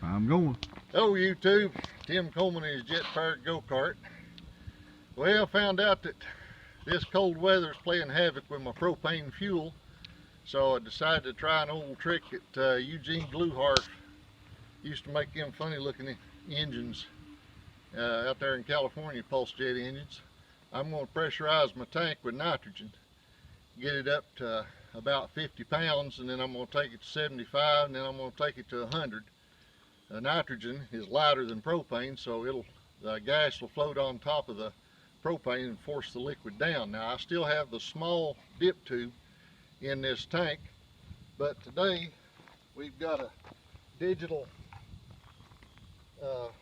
I'm going. Hello YouTube, Tim Coleman and his jet powered go-kart. Well, found out that this cold weather is playing havoc with my propane fuel, so I decided to try an old trick that Eugene Blueheart used to make them funny looking engines out there in California, pulse jet engines. I'm going to pressurize my tank with nitrogen, get it up to about 50 pounds, and then I'm going to take it to 75, and then I'm going to take it to 100. Nitrogen is lighter than propane, so the gas will float on top of the propane and force the liquid down. Now I still have the small dip tube in this tank, but today we've got a digital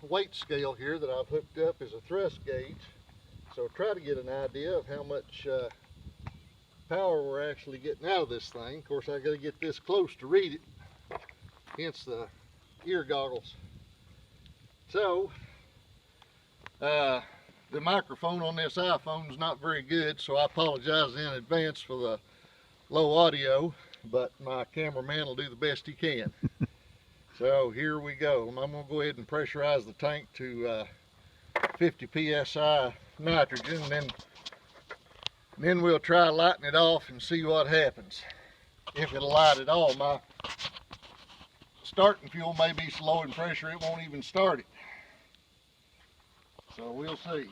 weight scale here that I've hooked up as a thrust gauge, so try to get an idea of how much power we're actually getting out of this thing. Of course, I got to get this close to read it, hence the ear goggles. So the microphone on this iPhone is not very good, so I apologize in advance for the low audio, but my cameraman will do the best he can. So here we go. I'm going to go ahead and pressurize the tank to 50 psi nitrogen, and then we'll try lighting it off and see what happens. If it'll light at all. My starting fuel may be so low in pressure it won't even start it. So we'll see.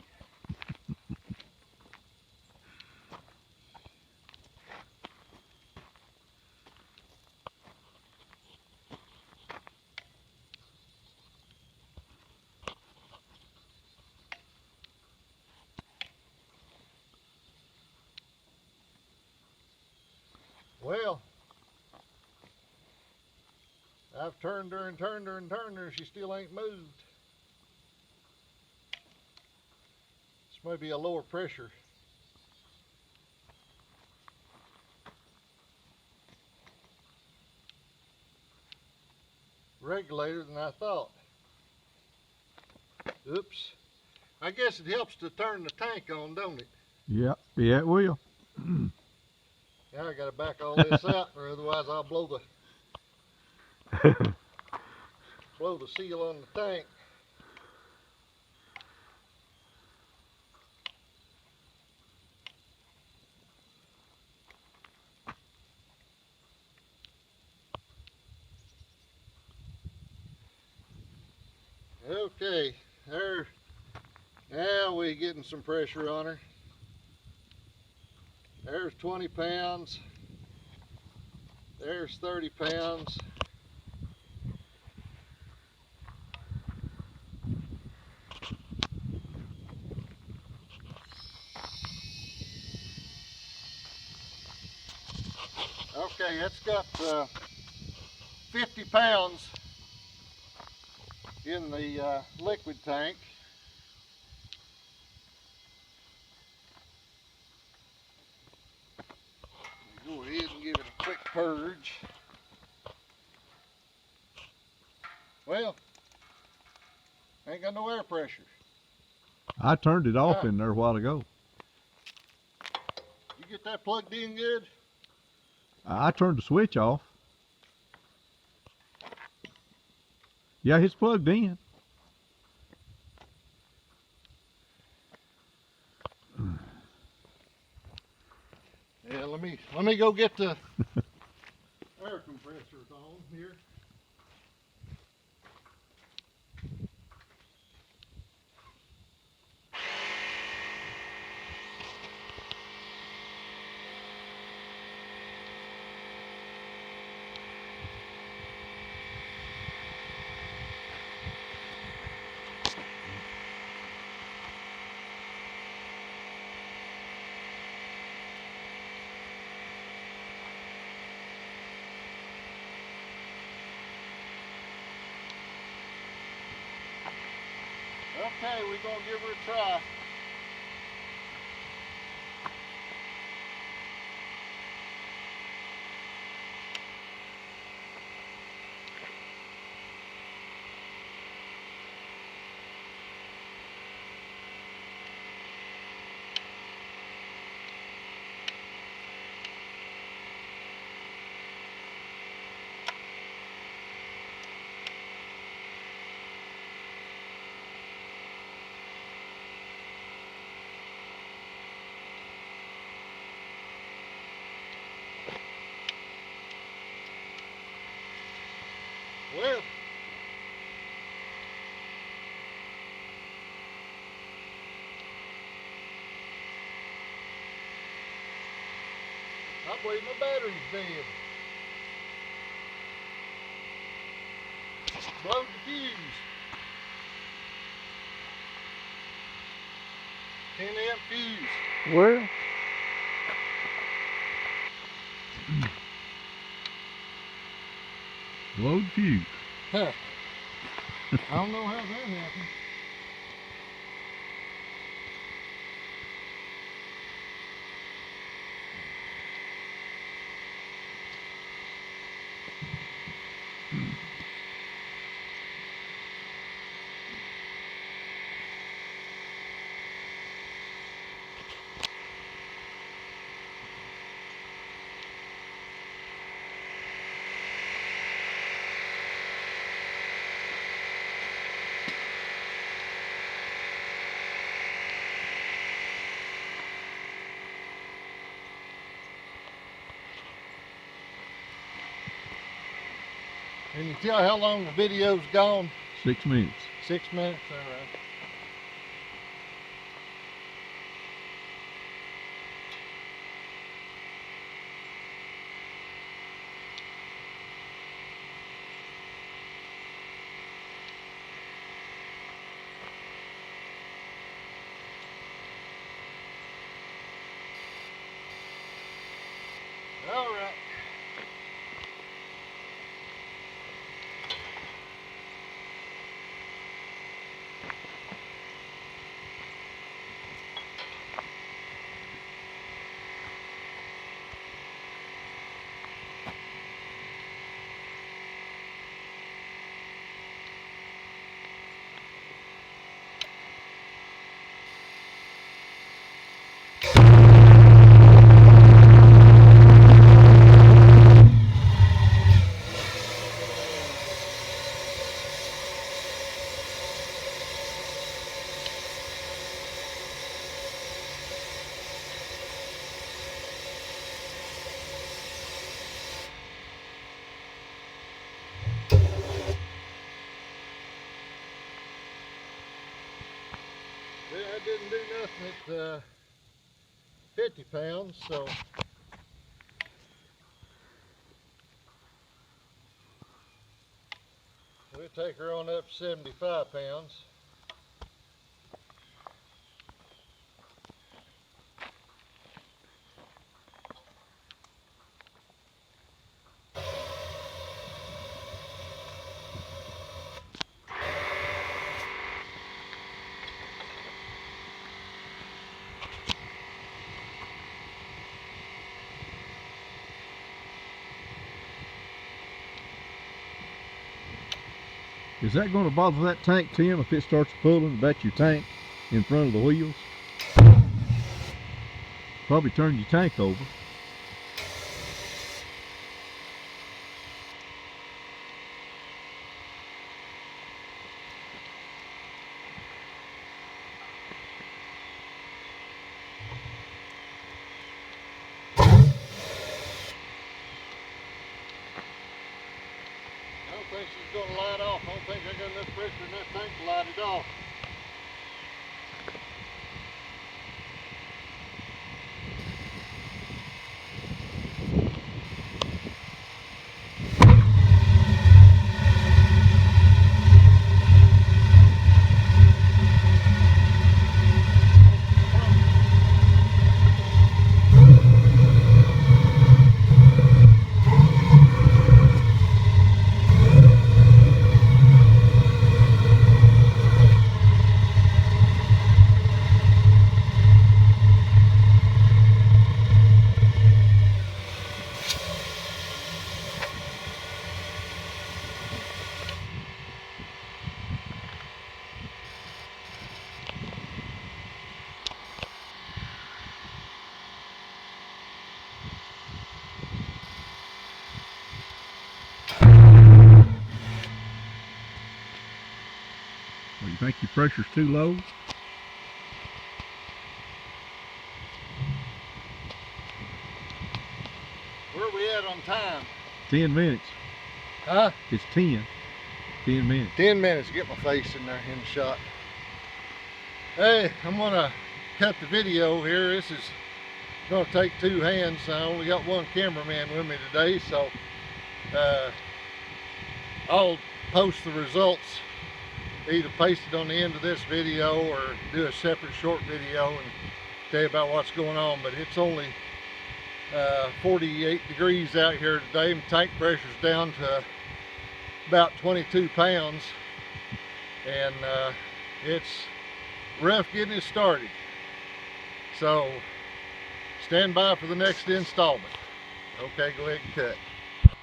Well, I've turned her and turned her and turned her, and she still ain't moved. This may be a lower pressure regulator than I thought. Oops. I guess it helps to turn the tank on, don't it? Yep, yeah, it will. Now I gotta back all this out, or otherwise I'll blow the seal on the tank. Okay, there. Now we're getting some pressure on her. There's 20 pounds. There's 30 pounds. Okay, that's got 50 pounds in the liquid tank. Go ahead and give it a quick purge. Well, ain't got no air pressure. I turned it off in there a while ago. You get that plugged in good? I turned the switch off. Yeah, it's plugged in. Yeah, let me go get the air compressors on here. Okay, we're gonna give her a try. Well, I believe my battery's dead. Blow the fuse. 10-amp fuse. Well, Blowed fuse. Huh. I don't know how that happened. Can you tell how long the video's gone? 6 minutes. 6 minutes, all right. All right. Well, I didn't do nothing at 50 pounds, so we'll take her on up to 75 pounds. Is that going to bother that tank, Tim, if it starts pulling back your tank in front of the wheels? Probably turn your tank over. I don't think she's going to light off. I don't think I got enough pressure in that tank to light it off. Well, you think your pressure's too low? Where are we at on time? 10 minutes. Huh? It's 10. 10 minutes. 10 minutes to get my face in there in the shot. Hey, I'm gonna cut the video here. This is gonna take 2 hands. I only got 1 cameraman with me today, so I'll post the results, either paste it on the end of this video or do a separate short video and tell you about what's going on. But it's only 48 degrees out here today. My tank pressure's down to about 22 pounds, and it's rough getting it started. So stand by for the next installment. Okay, go ahead and cut.